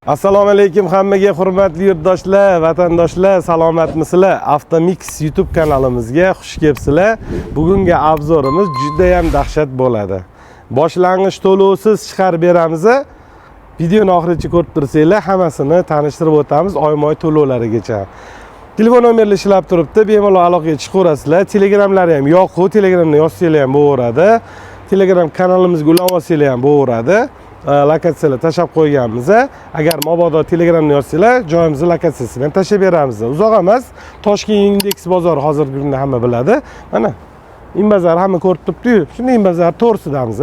Assalomu alaykum hammaga hurmatli yurtdoshlar, vatandoshlar, salomatmisizlar? Avtomix YouTube kanalimizga xush kelibsizlar. Bugungi obzorimiz juda ham dahshat bo'ladi. Boshlang'ich to'lovsiz chiqarib beramiz. Videoni oxirigacha ko'rib tursanglar, hammasini tanishtirib o'tamiz oyma-oy to'lovlarigacha. Telefon nomerli ishlab turibdi, bemalol aloqaga chiqaverasizlar. Telegramlari ham yo'q, Telegramni yozsanglar ham bo'laveradi. Telegram kanalimizga ulab olsanglar ham bo'laveradi. Lokatsiyalar tashab qo'yganmiz. Agar mabodo Telegramni yozsanglar, joyimizni lokatsiyasini ham tashab beramiz. Uzoq emas. Toshkent Indeks bozori hozirgi kunda hamma biladi. Mana Inbazar hamma ko'rib turibdi-yu. Shuni Inbazar to'g'risidamiz.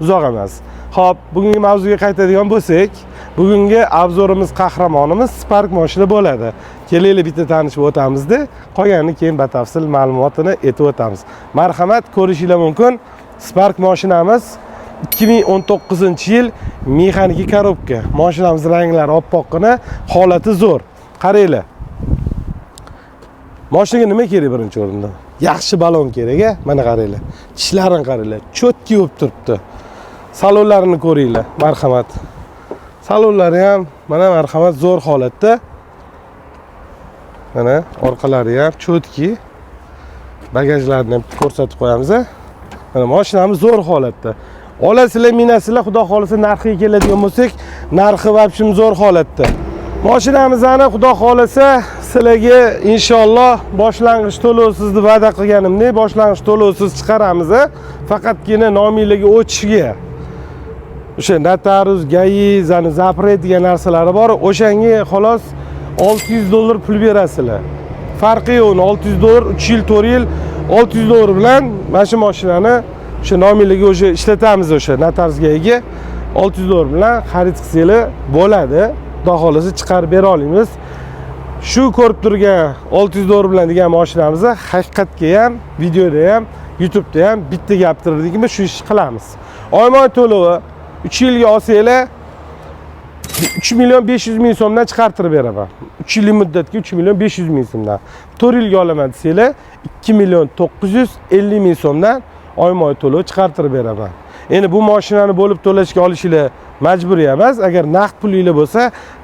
Uzoq emas. Xo'p, bugungi mavzuga qaytadigan bo'lsak, bugungi obzorimiz qahramonimiz Spark mashina bo'ladi. Kelaylik bitta tanishib o'tamizda, qolganini keyin batafsil ma'lumotini aytib o'tamiz. Marhamat, ko'rishingiz mumkin. Spark mashinamiz 2019-yil mexanik korobka. Mashinamiz ranglari oppoqqina, holati zo'r. Qaranglar. Mashinaga nima kerak birinchi o'rinda? Yaxshi balon kerak-a? Mana qaranglar. Tishlarini qaranglar. Cho'tki bo'lib turibdi. Salonlarini ko'ringlar, marhamat. Salonlari ham mana marhamat zo'r holatda. Mana orqalari ham cho'tki. Bagajlarni ham ko'rsatib qo'yamiz. Mana mashinamiz zo'r holatda. Olasizlar, minasizlar, xudo xolisa narxiga keladigan bo'lsak, narxi vobshim zo'r holatda. Mashinamizni xudo xolisa sizlarga inshaalloh boshlang'ich to'lovsiz deb va'da qilganimdek, boshlang'ich to'lovsiz chiqaramiz. Faqatgina nomiylarga o'tishiga o'sha notarius, GAI, zapret degan narsalari bor. O'shanga xolos $600 pul berasizlar. Farqi yo'q, $600, 3 yil, 4 yil, $600 bilan mana shu mashinani o'sha nomiylarga o'sha ishlatamiz, o'sha notariusga ega $600 bilan xarid qilsanglar bo'ladi. Xudo xolisa chiqarib bera olamiz. Shu ko'rib turgan $600 bilan degan mashinamizni haqiqatga ham, videoda ham, YouTube'da ham bitta gaptirdikmi, shu ishni qilamiz. Oyma-oy to'lovi 3 yilga olsanglar 3.500.000 so'mdan chiqartirib beraman. 3 yillik muddatga 3.500.000 so'mdan. 4 yilga olaman desanglar 2.950.000 so'mdan oyma-oy to'lov chiqartirib beraman. Endi bu mashinani bo'lib to'lashga olishinglar majburiy emas. Agar naqd pulinglar bo'lsa,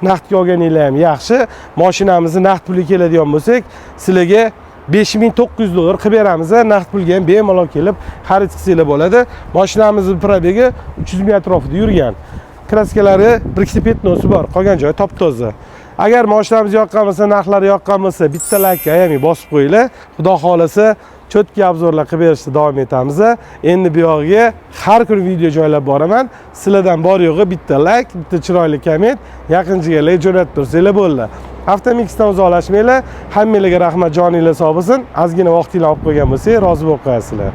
naqdga olganinglar ham yaxshi. Mashinamizni naqd puli keladigan bo'lsak, sizlarga $5.900 qilib beramiz. Naqd pulga ham bemalol kelib xarid qilsanglar bo'ladi. Mashinamizning probegi 300 ming atrofida yurgan. Kraskalari 1-2 nosi bor, qolgan joyi top-toza. Agar mashinamiz yoqqan bo'lsa, narxlari yoqqan bo'lsa, bitta like ayami bosib qo'yinglar. Xudo xolasa cho'tki obzorlar qilib berishda davom etamiz. Endi bu yog'iga har kun video joylab boraman. Sizlardan bor yo'g'i bitta like, bitta chiroyli komment, yaqinchiga jo'natib tursanglar bo'ldi. Avtomixdan uzoqlashmanglar. Hammangizga rahmat, joninglar sog' bo'lsin. Ozgina vaqtinglarni olib qo'ygan bo'lsangiz, rozi bo'lib qo'yasizlar.